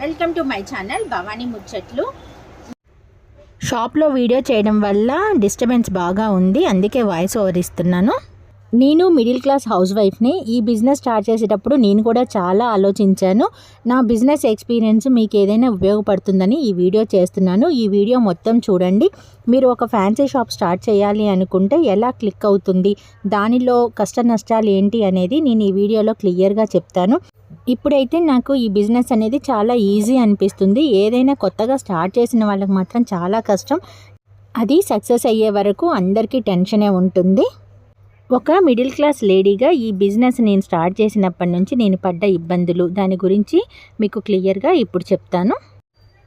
Welcome to my channel Bhavani ముచ్చట్లు. షాప్లో video చేయడం వల్ల డిస్టర్బెన్స్ బాగా ఉంది, అందుకే వాయిస్ ఓవర్ ఇస్తున్నాను. నేను మిడిల్ క్లాస్ హౌస్ వైఫ్ని. ఈ బిజినెస్ స్టార్ట్ చేసేటప్పుడు నేను కూడా చాలా ఆలోచించాను. నా బిజినెస్ ఎక్స్పీరియన్స్ మీకు ఏదైనా ఉపయోగపడుతుందని ఈ వీడియో చేస్తున్నాను. ఈ వీడియో మొత్తం చూడండి. మీరు ఒక ఫ్యాన్సీ షాప్ స్టార్ట్ చేయాలి అనుకుంటే ఎలా క్లిక్ అవుతుంది, దానిలో కష్ట నష్టాలు ఏంటి అనేది నేను ఈ వీడియోలో క్లియర్గా చెప్తాను. ఇప్పుడైతే నాకు ఈ బిజినెస్ అనేది చాలా ఈజీ అనిపిస్తుంది. ఏదైనా కొత్తగా స్టార్ట్ చేసిన వాళ్ళకి మాత్రం చాలా కష్టం. అది సక్సెస్ అయ్యే వరకు అందరికీ టెన్షనే ఉంటుంది. ఒక మిడిల్ క్లాస్ లేడీగా ఈ బిజినెస్ నేను స్టార్ట్ చేసినప్పటి నుంచి నేను పడ్డ ఇబ్బందులు, దాని గురించి మీకు క్లియర్గా ఇప్పుడు చెప్తాను.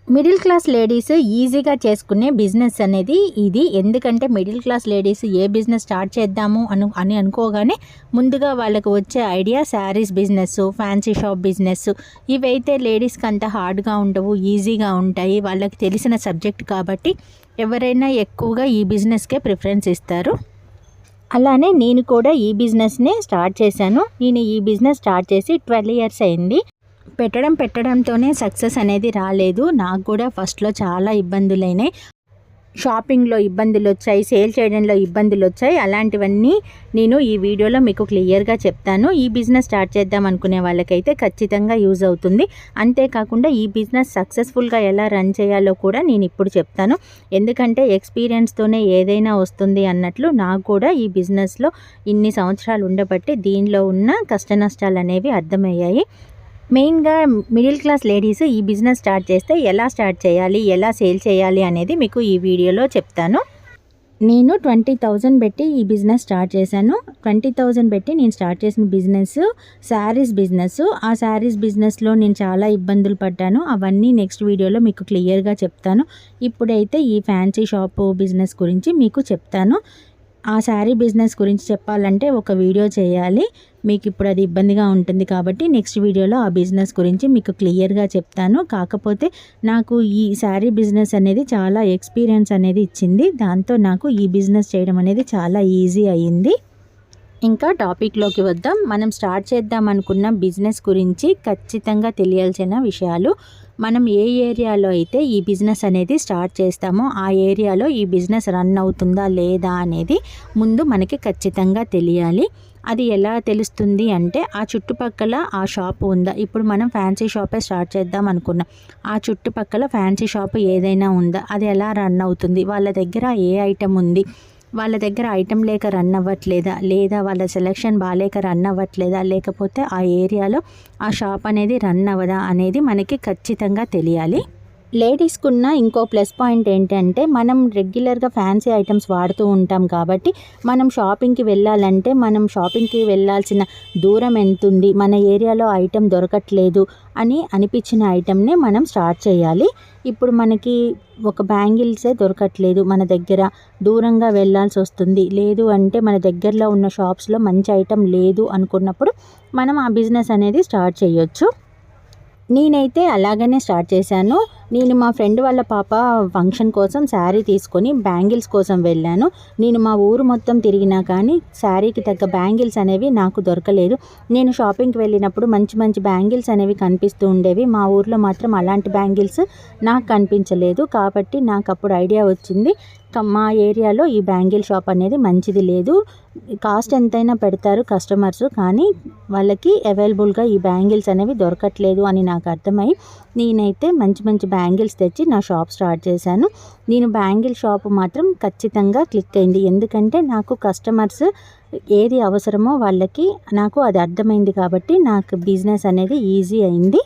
మిడిల్ క్లాస్ లేడీస్ ఈజీగా చేసుకునే బిజినెస్ అనేది ఇది. ఎందుకంటే మిడిల్ క్లాస్ లేడీస్ ఏ బిజినెస్ స్టార్ట్ చేద్దాము అని అనుకోగానే ముందుగా వాళ్ళకు వచ్చే idea saris business, fancy shop business. ఇవైతే లేడీస్కి అంత హార్డ్గా ఉండవు, ఈజీగా ఉంటాయి. వాళ్ళకి తెలిసిన సబ్జెక్ట్ కాబట్టి ఎవరైనా ఎక్కువగా ఈ బిజినెస్కే ప్రిఫరెన్స్ ఇస్తారు. అలానే నేను కూడా ఈ బిజినెస్నే స్టార్ట్ చేశాను. నేను ఈ బిజినెస్ స్టార్ట్ చేసి 12 years అయింది. పెట్టడంతోనే సక్సెస్ అనేది రాలేదు. నాకు కూడా ఫస్ట్లో చాలా ఇబ్బందులైనాయి. షాపింగ్లో ఇబ్బందులు వచ్చాయి, సేల్ చేయడంలో ఇబ్బందులు వచ్చాయి. అలాంటివన్నీ నేను ఈ వీడియోలో మీకు క్లియర్గా చెప్తాను. ఈ బిజినెస్ స్టార్ట్ చేద్దాం అనుకునే వాళ్ళకైతే ఖచ్చితంగా యూజ్ అవుతుంది. అంతేకాకుండా ఈ బిజినెస్ సక్సెస్ఫుల్గా ఎలా రన్ చేయాలో కూడా నేను ఇప్పుడు చెప్తాను. ఎందుకంటే ఎక్స్పీరియన్స్తోనే ఏదైనా వస్తుంది అన్నట్లు నాకు కూడా ఈ బిజినెస్లో ఇన్ని సంవత్సరాలు ఉండబట్టి దీనిలో ఉన్న కష్ట నష్టాలు అనేవి అర్థమయ్యాయి. మెయిన్గా మిడిల్ క్లాస్ లేడీస్ ఈ బిజినెస్ స్టార్ట్ చేస్తే ఎలా స్టార్ట్ చేయాలి, ఎలా సేల్ చేయాలి అనేది మీకు ఈ వీడియోలో చెప్తాను. నేను 20,000 పెట్టి ఈ బిజినెస్ స్టార్ట్ చేశాను. 20,000 పెట్టి నేను స్టార్ట్ చేసిన బిజినెస్ శారీస్ బిజినెస్. ఆ శారీస్ బిజినెస్లో నేను చాలా ఇబ్బందులు పడ్డాను. అవన్నీ నెక్స్ట్ వీడియోలో మీకు క్లియర్గా చెప్తాను. ఇప్పుడైతే ఈ ఫ్యాన్సీ షాప్ బిజినెస్ గురించి మీకు చెప్తాను. ఆ శారీ బిజినెస్ గురించి చెప్పాలంటే ఒక వీడియో చేయాలి. మీకు ఇప్పుడు అది ఇబ్బందిగా ఉంటుంది కాబట్టి నెక్స్ట్ వీడియోలో ఆ బిజినెస్ గురించి మీకు క్లియర్గా చెప్తాను. కాకపోతే నాకు ఈ శారీ బిజినెస్ అనేది చాలా ఎక్స్పీరియన్స్ అనేది ఇచ్చింది. దాంతో నాకు ఈ బిజినెస్ చేయడం అనేది చాలా ఈజీ అయ్యింది. ఇంకా టాపిక్లోకి వద్దాం. మనం స్టార్ట్ చేద్దాం అనుకున్న బిజినెస్ గురించి ఖచ్చితంగా తెలియాల్సిన విషయాలు. మనం ఏ ఏరియాలో అయితే ఈ బిజినెస్ అనేది స్టార్ట్ చేస్తామో ఆ ఏరియాలో ఈ బిజినెస్ రన్ అవుతుందా లేదా అనేది ముందు మనకి ఖచ్చితంగా తెలియాలి. అది ఎలా తెలుస్తుంది అంటే ఆ చుట్టుపక్కల ఆ షాప్ ఉందా. ఇప్పుడు మనం ఫ్యాన్సీ షాపే స్టార్ట్ చేద్దాం అనుకున్నాం. ఆ చుట్టుపక్కల ఫ్యాన్సీ షాప్ ఏదైనా ఉందా, అది ఎలా రన్ అవుతుంది, వాళ్ళ దగ్గర ఏ ఐటెం ఉంది, వాళ్ళ దగ్గర ఐటెం లేక రన్ అవ్వట్లేదా, లేదా వాళ్ళ సెలెక్షన్ బాగాలేక రన్ అవ్వట్లేదా, లేకపోతే ఆ ఏరియాలో ఆ షాప్ అనేది రన్ అవ్వదా అనేది మనకి ఖచ్చితంగా తెలియాలి. లేడీస్కి ఉన్న ఇంకో ప్లస్ పాయింట్ ఏంటంటే మనం రెగ్యులర్గా ఫ్యాన్సీ ఐటమ్స్ వాడుతూ ఉంటాం కాబట్టి మనం షాపింగ్కి వెళ్ళాలంటే మనం షాపింగ్కి వెళ్ళాల్సిన దూరం ఎంత ఉంది, మన ఏరియాలో ఐటెం దొరకట్లేదు అని అనిపించిన ఐటెంనే మనం స్టార్ట్ చేయాలి. ఇప్పుడు మనకి ఒక బ్యాంగిల్సే దొరకట్లేదు, మన దగ్గర దూరంగా వెళ్ళాల్సి వస్తుంది, లేదు అంటే మన దగ్గరలో ఉన్న షాప్స్లో మంచి ఐటెం లేదు అనుకున్నప్పుడు మనం ఆ బిజినెస్ అనేది స్టార్ట్ చేయొచ్చు. నేనైతే అలాగనే స్టార్ట్ చేశాను. నేను మా ఫ్రెండ్ వాళ్ళ పాప ఫంక్షన్ కోసం శారీ తీసుకొని బ్యాంగిల్స్ కోసం వెళ్ళాను. నేను మా ఊరు మొత్తం తిరిగినా కానీ శారీకి తగ్గ బ్యాంగిల్స్ అనేవి నాకు దొరకలేదు. నేను షాపింగ్కి వెళ్ళినప్పుడు మంచి మంచి బ్యాంగిల్స్ అనేవి కనిపిస్తూ ఉండేవి. మా ఊర్లో మాత్రం అలాంటి బ్యాంగిల్స్ నాకు కనిపించలేదు. కాబట్టి నాకు అప్పుడు ఐడియా వచ్చింది, మా ఏరియాలో ఈ బ్యాంగిల్ షాప్ అనేది మంచిది లేదు. కాస్ట్ ఎంతైనా పెడతారు కస్టమర్స్, కానీ వాళ్ళకి అవైలబుల్గా ఈ బ్యాంగిల్స్ అనేవి దొరకట్లేదు అని నాకు అర్థమై నేనైతే మంచి మంచి బ్యాంగిల్స్ తెచ్చి నా షాప్ స్టార్ట్ చేశాను. నేను బ్యాంగిల్ షాప్ మాత్రం ఖచ్చితంగా క్లిక్ అయింది. ఎందుకంటే నాకు కస్టమర్స్ ఏది అవసరమో వాళ్ళకి నాకు అది అర్థమైంది కాబట్టి నాకు బిజినెస్ అనేది ఈజీ అయింది.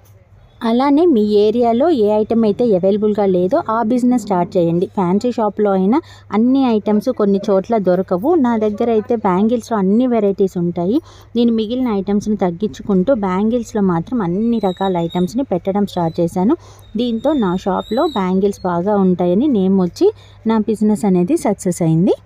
అలానే మీ ఏరియాలో ఏ ఐటెం అయితే అవైలబుల్గా లేదో ఆ బిజినెస్ స్టార్ట్ చేయండి. ఫ్యాన్సీ షాప్లో అయినా అన్ని ఐటమ్స్ కొన్ని చోట్ల దొరకవు. నా దగ్గర అయితే బ్యాంగిల్స్లో అన్ని వెరైటీస్ ఉంటాయి. నేను మిగిలిన ఐటమ్స్ని తగ్గించుకుంటూ బ్యాంగిల్స్లో మాత్రం అన్ని రకాల ఐటమ్స్ని పెట్టడం స్టార్ట్ చేశాను. దీంతో నా షాప్లో బ్యాంగిల్స్ బాగా ఉంటాయని నేమ్ వచ్చి నా బిజినెస్ అనేది సక్సెస్ అయింది.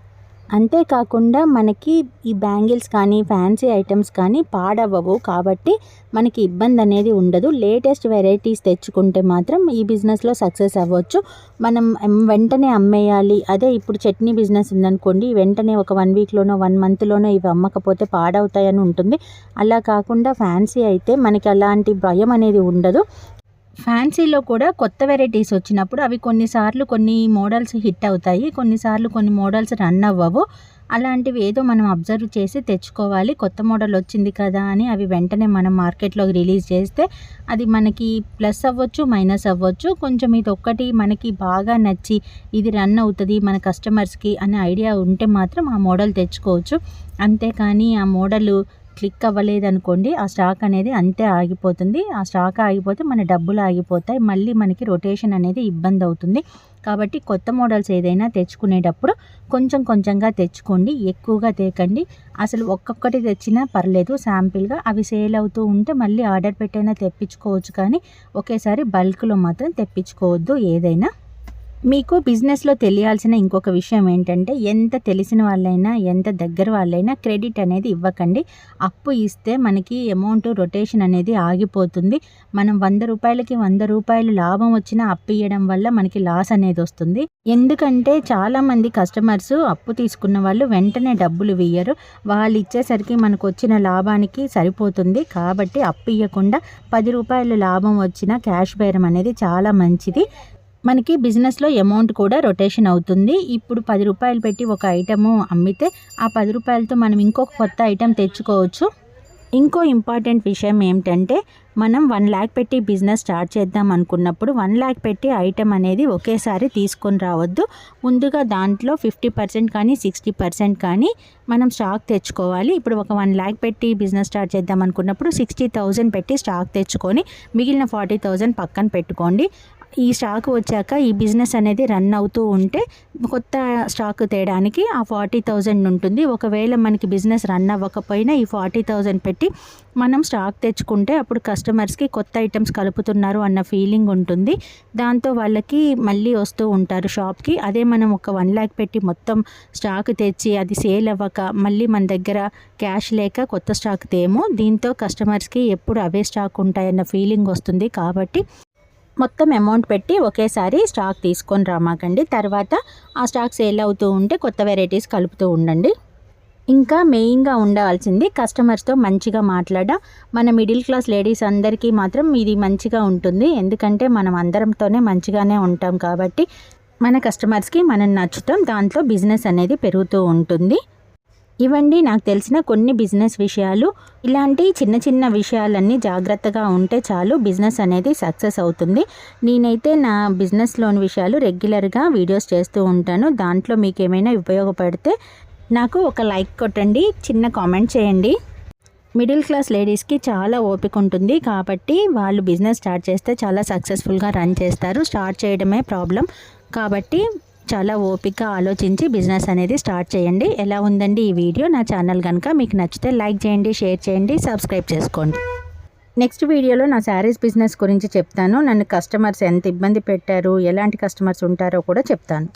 అంతేకాకుండా మనకి ఈ బ్యాంగిల్స్ కానీ ఫ్యాన్సీ ఐటమ్స్ కానీ పాడవ్వవు కాబట్టి మనకి ఇబ్బంది అనేది ఉండదు. లేటెస్ట్ వెరైటీస్ తెచ్చుకుంటే మాత్రం ఈ బిజినెస్లో సక్సెస్ అవ్వచ్చు. మనం వెంటనే అమ్మేయాలి. అదే ఇప్పుడు చట్నీ బిజినెస్ ఉందనుకోండి, వెంటనే ఒక 1 weekలోనో 1 monthలోనో ఇవి అమ్మకపోతే పాడవుతాయని ఉంటుంది. అలా కాకుండా ఫ్యాన్సీ అయితే మనకి అలాంటి భయం అనేది ఉండదు. ఫ్యాన్సీలో కూడా కొత్త వెరైటీస్ వచ్చినప్పుడు అవి కొన్నిసార్లు కొన్ని మోడల్స్ హిట్ అవుతాయి, కొన్నిసార్లు కొన్ని మోడల్స్ రన్ అవ్వవు. అలాంటివి ఏదో మనం అబ్జర్వ్ చేసి తెచ్చుకోవాలి. కొత్త మోడల్ వచ్చింది కదా అని అవి వెంటనే మనం మార్కెట్లోకి రిలీజ్ చేస్తే అది మనకి ప్లస్ అవ్వచ్చు, మైనస్ అవ్వచ్చు. కొంచెం ఇది ఒక్కటి మనకి బాగా నచ్చి ఇది రన్ అవుతుంది మన కస్టమర్స్కి అనే ఐడియా ఉంటే మాత్రం ఆ మోడల్ తెచ్చుకోవచ్చు. అంతేకాని ఆ మోడల్ క్లిక్ అవ్వలేదనుకోండి, ఆ స్టాక్ అనేది అంతే ఆగిపోతుంది. ఆ స్టాక్ ఆగిపోతే మన డబ్బులు ఆగిపోతాయి, మళ్ళీ మనకి రొటేషన్ అనేది ఇబ్బంది అవుతుంది. కాబట్టి కొత్త మోడల్స్ ఏదైనా తెచ్చుకునేటప్పుడు కొంచెం కొంచెంగా తెచ్చుకోండి, ఎక్కువగా తేకండి. అసలు ఒక్కొక్కటి తెచ్చినా పర్లేదు, శాంపిల్గా అవి సేల్ అవుతూ ఉంటే మళ్ళీ ఆర్డర్ పెట్టైనా తెప్పించుకోవచ్చు, కానీ ఒకేసారి బల్క్లో మాత్రం తెప్పించుకోవద్దు ఏదైనా. మీకు బిజినెస్లో తెలియాల్సిన ఇంకొక విషయం ఏంటంటే, ఎంత తెలిసిన వాళ్ళైనా ఎంత దగ్గర వాళ్ళైనా క్రెడిట్ అనేది ఇవ్వకండి. అప్పు ఇస్తే మనకి అమౌంట్ రొటేషన్ అనేది ఆగిపోతుంది. మనం 100 రూపాయలకి 100 రూపాయలు లాభం వచ్చినా అప్పు ఇవ్వడం వల్ల మనకి లాస్ అనేది వస్తుంది. ఎందుకంటే చాలామంది కస్టమర్స్ అప్పు తీసుకున్న వాళ్ళు వెంటనే డబ్బులు ఇయ్యరు. వాళ్ళు ఇచ్చేసరికి మనకు వచ్చిన లాభానికి సరిపోతుంది. కాబట్టి అప్పు ఇవ్వకుండా 10 రూపాయలు లాభం వచ్చిన క్యాష్ బేరం అనేది చాలా మంచిది. మనకి బిజినెస్లో అమౌంట్ కూడా రొటేషన్ అవుతుంది. ఇప్పుడు 10 రూపాయలు పెట్టి ఒక ఐటము అమ్మితే ఆ 10 రూపాయలతో మనం ఇంకొక కొత్త ఐటెం తెచ్చుకోవచ్చు. ఇంకో ఇంపార్టెంట్ విషయం ఏమిటంటే, మనం 1 lakh పెట్టి బిజినెస్ స్టార్ట్ చేద్దాం అనుకున్నప్పుడు 1 lakh పెట్టి ఐటెం అనేది ఒకేసారి తీసుకొని రావద్దు. ముందుగా దాంట్లో 50% కానీ 60% కానీ మనం స్టాక్ తెచ్చుకోవాలి. ఇప్పుడు ఒక 1 lakh పెట్టి బిజినెస్ స్టార్ట్ చేద్దాం అనుకున్నప్పుడు 60,000 పెట్టి స్టాక్ తెచ్చుకొని మిగిలిన 40,000 పక్కన పెట్టుకోండి. ఈ స్టాక్ వచ్చాక ఈ బిజినెస్ అనేది రన్ అవుతూ ఉంటే కొత్త స్టాక్ తేయడానికి ఆ 40,000 ఉంటుంది. ఒకవేళ మనకి బిజినెస్ రన్ అవ్వకపోయినా ఈ 40,000 పెట్టి మనం స్టాక్ తెచ్చుకుంటే అప్పుడు కస్టమర్స్కి కొత్త ఐటమ్స్ కలుపుతున్నారు అన్న ఫీలింగ్ ఉంటుంది. దాంతో వాళ్ళకి మళ్ళీ వస్తూ ఉంటారు షాప్కి. అదే మనం ఒక 1 lakh పెట్టి మొత్తం స్టాక్ తెచ్చి అది సేల్ అవ్వక మళ్ళీ మన దగ్గర క్యాష్ లేక కొత్త స్టాక్ తేము. దీంతో కస్టమర్స్కి ఎప్పుడు అవే స్టాక్ ఉంటాయన్న ఫీలింగ్ వస్తుంది. కాబట్టి మొత్తం అమౌంట్ పెట్టి ఒకేసారి స్టాక్ తీసుకొని రామాకండి. తర్వాత ఆ స్టాక్ సేల్ అవుతూ ఉంటే కొత్త వెరైటీస్ కలుపుతూ ఉండండి. ఇంకా మెయిన్గా ఉండాల్సింది కస్టమర్స్తో మంచిగా మాట్లాడడం. మన మిడిల్ క్లాస్ లేడీస్ అందరికీ మాత్రం ఇది మంచిగా ఉంటుంది. ఎందుకంటే మనం అందరంతోనే మంచిగానే ఉంటాం కాబట్టి మన కస్టమర్స్కి మనం నచ్చుతాం. దాంట్లో బిజినెస్ అనేది పెరుగుతూ ఉంటుంది. ఇవండి నాకు తెలిసిన కొన్ని బిజినెస్ విషయాలు. ఇలాంటి చిన్న చిన్న విషయాలన్నీ జాగ్రత్తగా ఉంటే చాలు, బిజినెస్ అనేది సక్సెస్ అవుతుంది. నేనైతే నా బిజినెస్లోని విషయాలు రెగ్యులర్గా వీడియోస్ చేస్తూ ఉంటాను. దాంట్లో మీకు ఏమైనా ఉపయోగపడితే నాకు ఒక లైక్ కొట్టండి, చిన్న కామెంట్ చేయండి. మిడిల్ క్లాస్ లేడీస్కి చాలా ఓపిక ఉంటుంది కాబట్టి వాళ్ళు బిజినెస్ స్టార్ట్ చేస్తే చాలా సక్సెస్ఫుల్గా రన్ చేస్తారు. స్టార్ట్ చేయడమే ప్రాబ్లం. కాబట్టి చాలా ఓపిక ఆలోచించి బిజినెస్ అనేది స్టార్ట్ చేయండి. ఎలా ఉందండి ఈ వీడియో? నా ఛానల్ కనుక మీకు నచ్చితే లైక్ చేయండి, షేర్ చేయండి, సబ్స్క్రైబ్ చేసుకోండి. నెక్స్ట్ వీడియోలో నా శారీస్ బిజినెస్ గురించి చెప్తాను. నన్ను కస్టమర్స్ ఎంత ఇబ్బంది పెట్టారు, ఎలాంటి కస్టమర్స్ ఉంటారో కూడా చెప్తాను.